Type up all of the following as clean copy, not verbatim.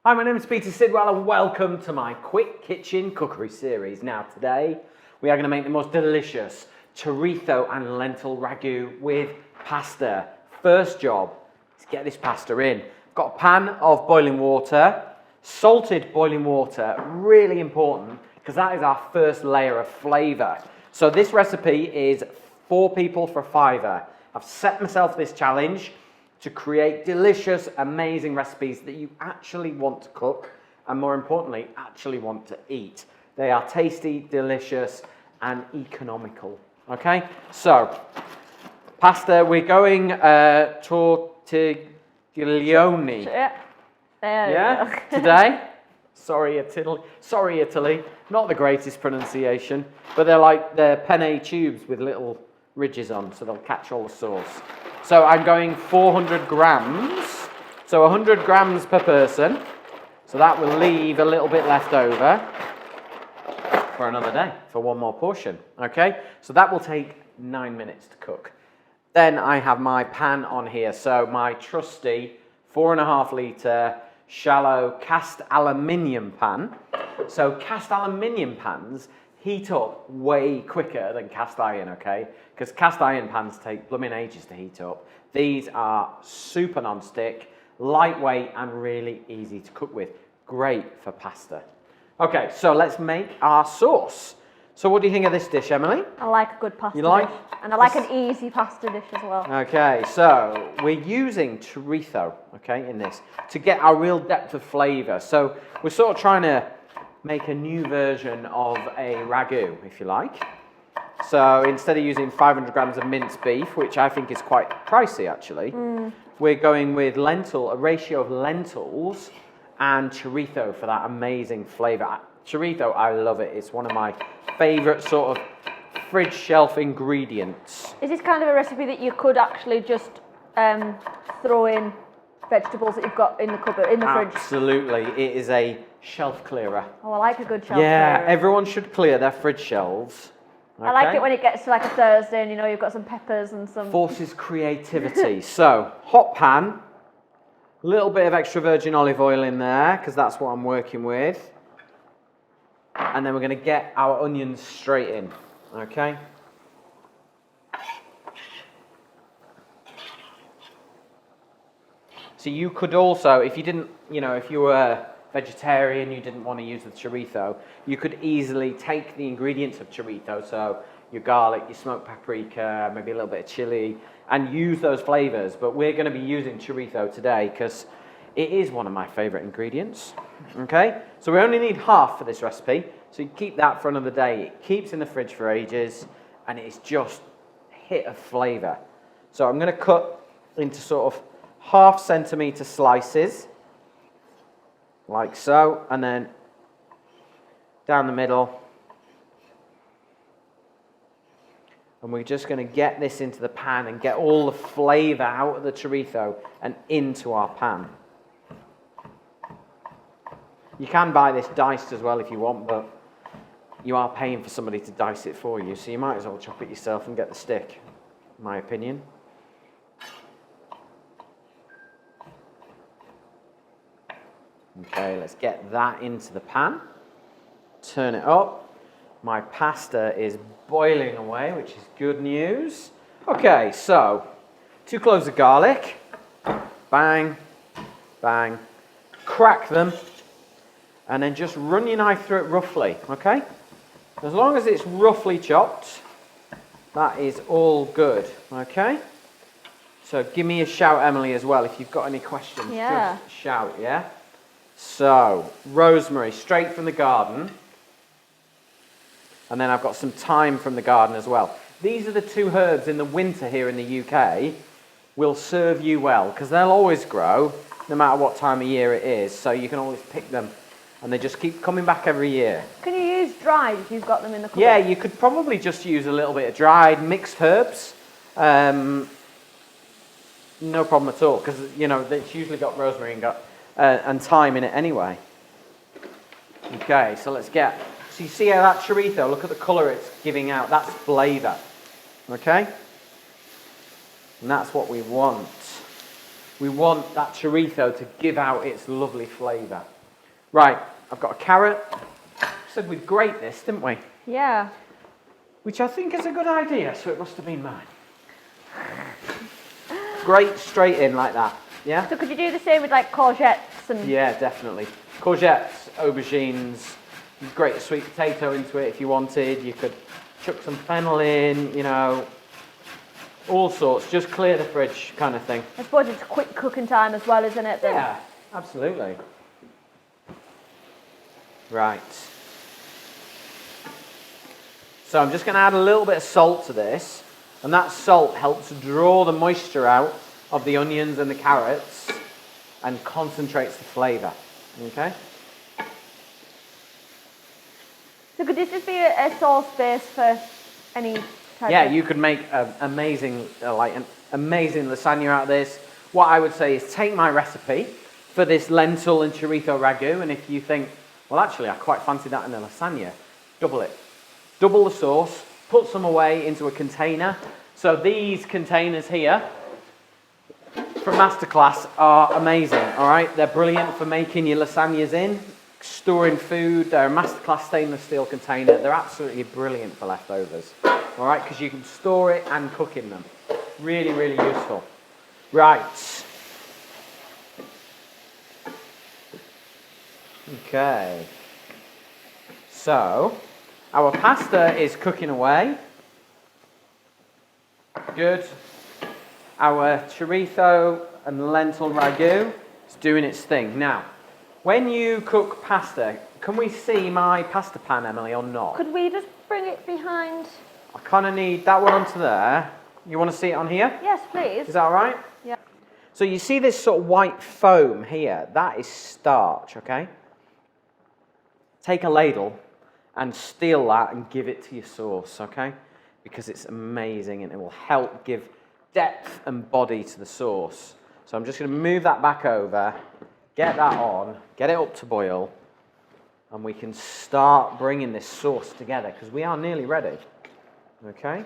Hi, my name is Peter Sidwell and welcome to my quick kitchen cookery series. Now today we are going to make the most delicious chorizo and lentil ragu with pasta. First job is get this pasta in. I've got a pan of boiling water, salted boiling water, really important because that is our first layer of flavour. So this recipe is 4 people for a £5. I've set myself this challenge to create delicious, amazing recipes that you actually want to cook and, more importantly, actually want to eat. They are tasty, delicious and economical. Okay, so pasta, we're going tortiglione. Yeah, today. Sorry, Italy. Not the greatest pronunciation, but they're penne tubes with little ridges on, so they'll catch all the sauce. So I'm going 400 grams, so 100 grams per person. So that will leave a little bit left over for another day, for one more portion, okay? So that will take 9 minutes to cook. Then I have my pan on here, so my trusty 4.5 litre shallow cast aluminium pan. So cast aluminium pans heat up way quicker than cast iron, okay? Because cast iron pans take blooming ages to heat up. These are super non-stick, lightweight and really easy to cook with. Great for pasta. Okay, so let's make our sauce. So what do you think of this dish, Emily? I like a good pasta dish. And I like an easy pasta dish as well. Okay, so we're using chorizo, okay, in this to get our real depth of flavour. So we're sort of trying to make a new version of a ragu, if you like. So instead of using 500 grams of minced beef, which I think is quite pricey actually, we're going with a ratio of lentils and chorizo for that amazing flavour. Chorizo, I love it. It's one of my favourite sort of fridge shelf ingredients. Is this kind of a recipe that you could actually just throw in vegetables that you've got in the cupboard, in the fridge? Absolutely, it is a shelf clearer. Oh, I like a good shelf clearer. Yeah, everyone should clear their fridge shelves. Okay? I like it when it gets to like a Thursday and you know you've got some peppers and some... Forces creativity. So, hot pan, a little bit of extra virgin olive oil in there because that's what I'm working with. And then we're going to get our onions straight in, okay? So you could also, if you were vegetarian, you didn't want to use the chorizo, you could easily take the ingredients of chorizo, so your garlic, your smoked paprika, maybe a little bit of chili, and use those flavors. But we're going to be using chorizo today because it is one of my favorite ingredients. Okay, so we only need half for this recipe, so you keep that for another day. It keeps in the fridge for ages, and it's just a hit of flavor. So I'm going to cut into sort of 1/2 centimeter slices, like so, and then down the middle. And we're just going to get this into the pan and get all the flavor out of the chorizo and into our pan. You can buy this diced as well if you want, but you are paying for somebody to dice it for you, so you might as well chop it yourself and get the stick, in my opinion. Okay, let's get that into the pan. Turn it up. My pasta is boiling away, which is good news. Okay, so 2 cloves of garlic. Bang, bang. Crack them. And then just run your knife through it roughly, okay? As long as it's roughly chopped, that is all good, okay? So give me a shout, Emily, as well, if you've got any questions. Yeah. Just shout, yeah? So, rosemary, straight from the garden. And then I've got some thyme from the garden as well. These are the 2 herbs in the winter here in the UK will serve you well, because they'll always grow, no matter what time of year it is. So you can always pick them, and they just keep coming back every year. Can you use dried if you've got them in the cupboard? Yeah, you could probably just use a little bit of dried mixed herbs. No problem at all, because it's usually got rosemary and thyme in it anyway. Okay, so so you see how that chorizo, look at the colour it's giving out, that's flavour. Okay? And that's what we want. We want that chorizo to give out its lovely flavour. Right, I've got a carrot. We said we'd grate this, didn't we? Yeah. Which I think is a good idea, so it must have been mine. Grate straight in like that, yeah? So could you do the same with like courgettes and... Yeah, definitely. Courgettes, aubergines, you could grate a sweet potato into it if you wanted. You could chuck some fennel in, you know, all sorts. Just clear the fridge kind of thing. I suppose it's quick cooking time as well, isn't it? Then? Yeah, absolutely. Right. So I'm just going to add a little bit of salt to this, and that salt helps draw the moisture out of the onions and the carrots and concentrates the flavour. Okay? So could this just be a sauce base for any type Yeah, of... you could make an amazing lasagna out of this. What I would say is take my recipe for this lentil and chorizo ragu, and if you think, well, actually, I quite fancy that in a lasagna, double it. Double the sauce, put some away into a container. So these containers here from Masterclass are amazing, all right? They're brilliant for making your lasagnas in, storing food. They're a Masterclass stainless steel container. They're absolutely brilliant for leftovers, all right? Because you can store it and cook in them. Really, really useful. Right. Okay. So, our pasta is cooking away. Good. Our chorizo and lentil ragu is doing its thing. Now, when you cook pasta, can we see my pasta pan, Emily, or not? Could we just bring it behind? I kind of need that one onto there. You want to see it on here? Yes, please. Is that all right? Yeah. So you see this sort of white foam here? That is starch, okay? Take a ladle and steal that and give it to your sauce, okay? Because it's amazing and it will help give depth and body to the sauce. So I'm just going to move that back over, get that on, get it up to boil, and we can start bringing this sauce together because we are nearly ready, okay?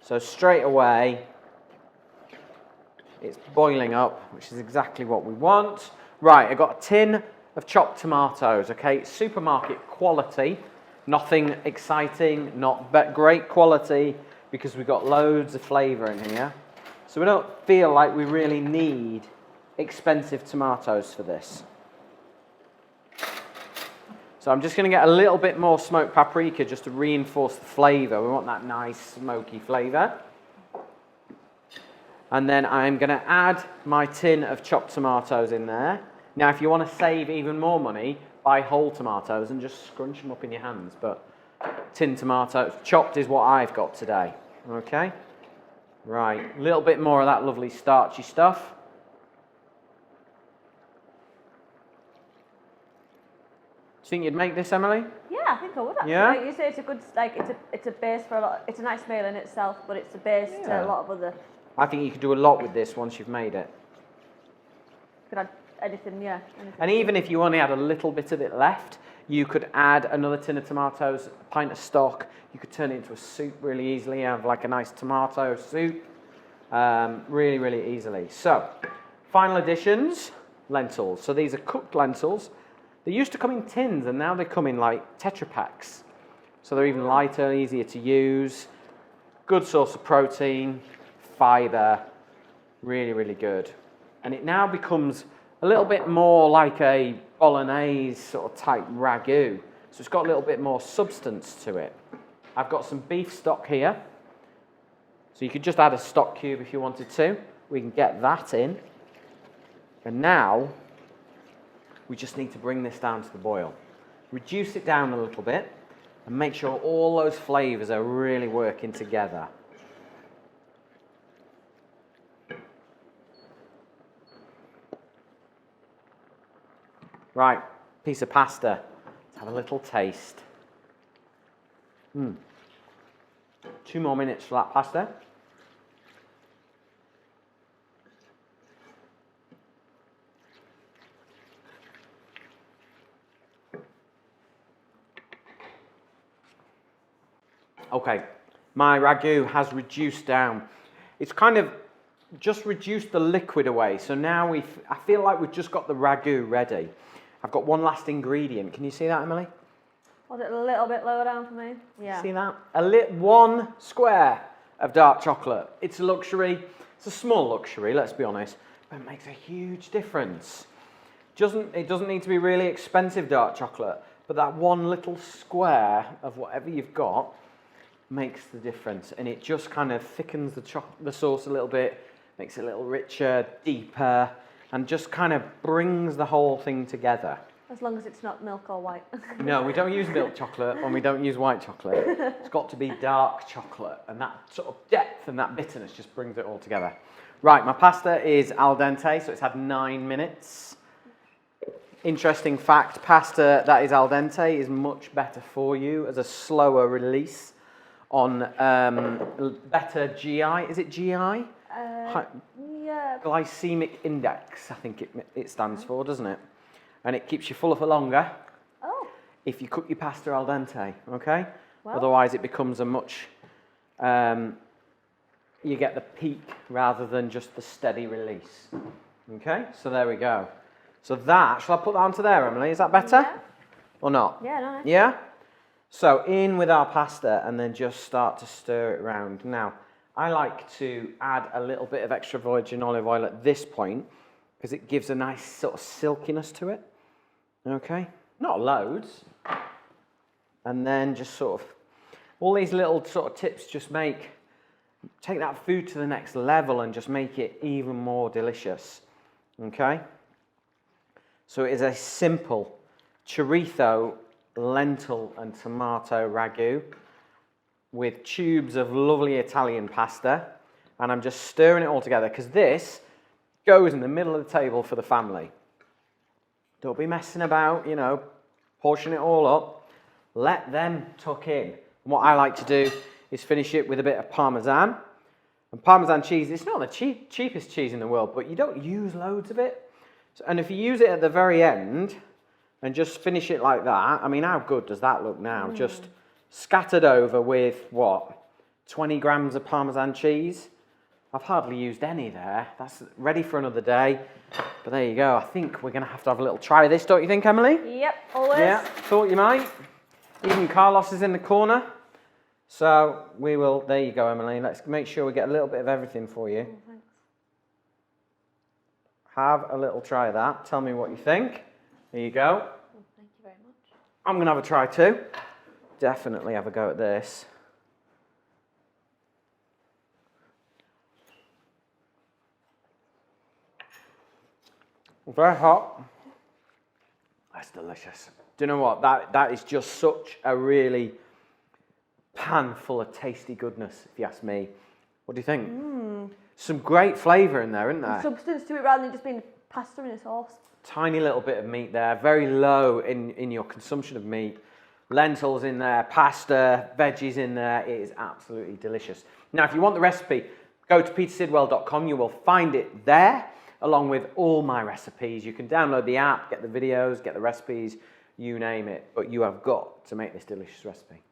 So straight away, it's boiling up, which is exactly what we want. Right, I've got a tin of chopped tomatoes, okay? Supermarket quality, nothing exciting, not great quality, because we've got loads of flavour in here. So we don't feel like we really need expensive tomatoes for this. So I'm just going to get a little bit more smoked paprika just to reinforce the flavour. We want that nice smoky flavour. And then I'm going to add my tin of chopped tomatoes in there. Now, if you want to save even more money, buy whole tomatoes and just scrunch them up in your hands. But tin tomatoes, chopped is what I've got today. Okay? Right, a little bit more of that lovely starchy stuff. Do you think you'd make this, Emily? Yeah, I think I would actually. Yeah? Like you say, it's a good, like it's a base for a lot. It's a nice meal in itself, but it's a base to a lot of other. I think you could do a lot with this once you've made it. Could add anything, yeah. Anything. And even if you only had a little bit of it left, you could add another tin of tomatoes, a pint of stock. You could turn it into a soup really easily, have like a nice tomato soup, really, really easily. So, final additions, lentils. So these are cooked lentils. They used to come in tins and now they come in like Tetra Packs. So they're even lighter, easier to use. Good source of protein, fibre, really, really good. And it now becomes a little bit more like a bolognese sort of type ragu. So it's got a little bit more substance to it. I've got some beef stock here. So you could just add a stock cube if you wanted to. We can get that in. And now we just need to bring this down to the boil. Reduce it down a little bit and make sure all those flavours are really working together. Right, piece of pasta. Let's have a little taste. 2 more minutes for that pasta. Okay, my ragu has reduced down. It's kind of just reduced the liquid away. So now I feel like we've just got the ragu ready. I've got one last ingredient. Can you see that, Emily? Was it a little bit lower down for me? Yeah. See that? One square of dark chocolate. It's a luxury. It's a small luxury, let's be honest, but it makes a huge difference. It doesn't need to be really expensive dark chocolate, but that one little square of whatever you've got makes the difference, and it just kind of thickens the sauce a little bit, makes it a little richer, deeper, and just kind of brings the whole thing together. As long as it's not milk or white. No, we don't use milk chocolate and we don't use white chocolate. It's got to be dark chocolate, and that sort of depth and that bitterness just brings it all together. Right, my pasta is al dente, so it's had 9 minutes. Interesting fact, pasta that is al dente is much better for you as a slower release on better GI. Is it GI? Yeah. Glycemic index, I think it stands for, doesn't it? And it keeps you fuller for longer. Oh. If you cook your pasta al dente, okay? Well. Otherwise it becomes a much, you get the peak rather than just the steady release. Okay, so there we go. So that, shall I put that onto there, Emily? Is that better? Yeah. Or not? Yeah, no. Yeah? So in with our pasta and then just start to stir it around. Now, I like to add a little bit of extra virgin olive oil at this point because it gives a nice sort of silkiness to it. Okay? Not loads. And then just sort of, all these little sort of tips just take that food to the next level and just make it even more delicious. Okay? So it is a simple chorizo, lentil and tomato ragu with tubes of lovely Italian pasta. And I'm just stirring it all together because this goes in the middle of the table for the family. Don't be messing about, portion it all up. Let them tuck in. And what I like to do is finish it with a bit of Parmesan. And Parmesan cheese, it's not the cheapest cheese in the world, but you don't use loads of it. And if you use it at the very end and just finish it like that, I mean, how good does that look now? Just scattered over with, 20 grams of Parmesan cheese? I've hardly used any there. That's ready for another day. But there you go. I think we're going to have a little try of this, don't you think, Emily? Yep, always. Yeah, thought you might. Even Carlos is in the corner. So we will, there you go, Emily. Let's make sure we get a little bit of everything for you. Oh, thanks. Have a little try of that. Tell me what you think. There you go. Oh, thank you very much. I'm going to have a try too. Definitely have a go at this. Very hot. That's delicious. Do you know what? That is just such a really pan full of tasty goodness, if you ask me. What do you think? Some great flavour in there, isn't there? Substance to it rather than just being pasta in a sauce. Tiny little bit of meat there. Very low in your consumption of meat. Lentils in there, pasta, veggies in there. It is absolutely delicious. Now, if you want the recipe, go to petersidwell.com. You will find it there, along with all my recipes. You can download the app, get the videos, get the recipes, you name it. But you have got to make this delicious recipe.